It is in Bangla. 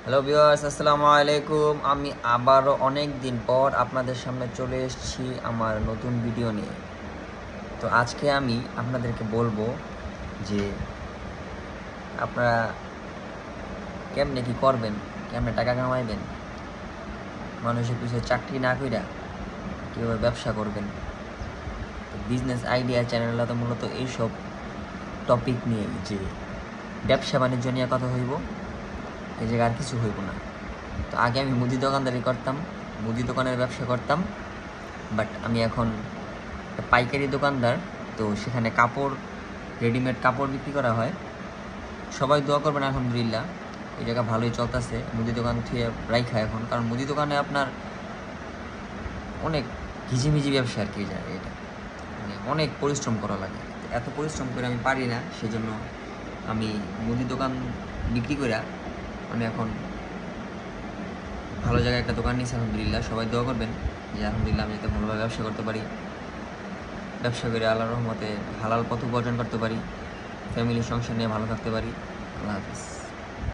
হ্যালো ভিউয়ার্স, আসসালামু আলাইকুম। আমি আবারও অনেক দিন পর আপনাদের সামনে চলে এসেছি আমার নতুন ভিডিও নিয়ে। তো আজকে আমি আপনাদেরকে বলবো যে আপনারা কেমনে কি করবেন, কেমনে টাকা কামাইবেন, মানুষের পিছনে চাকরি না কইরা কীভাবে ব্যবসা করবেন। তো বিজনেস আইডিয়া চ্যানেলটা তো মূলত এইসব টপিক নিয়ে, যে ব্যবসা বাণিজ্য নিয়ে কথা হইব, এই জায়গায় আর কিছু হইব না। তো আগে আমি মুদি দোকানদারি করতাম, মুদি দোকানের ব্যবসা করতাম, বাট আমি এখন একটা পাইকারি দোকানদার। তো সেখানে কাপড়, রেডিমেড কাপড় বিক্রি করা হয়। সবাই দোয়া করবেন, আলহামদুলিল্লাহ এই জায়গা ভালোই চলতেছে। মুদি দোকান থেকে রাইখা এখন, কারণ মুদি দোকানে আপনার অনেক ঘিজিমিজি ব্যবসা আর কি, যায় এটা মানে অনেক পরিশ্রম করা লাগে। এত পরিশ্রম করে আমি পারি না, সেজন্য আমি মুদি দোকান বিক্রি করে আমি এখন ভালো জায়গায় একটা দোকান নিয়েছি। আলহামদুলিল্লাহ সবাই দোয়া করবেন যে আলহামদুলিল্লাহ আমি যাতে ভালোভাবে ব্যবসা করতে পারি, ব্যবসা করে আল্লাহর রহমতে হালাল পথ উপার্জন করতে পারি, ফ্যামিলির সংসার নিয়ে ভালো থাকতে পারি। আল্লাহ হাফিজ।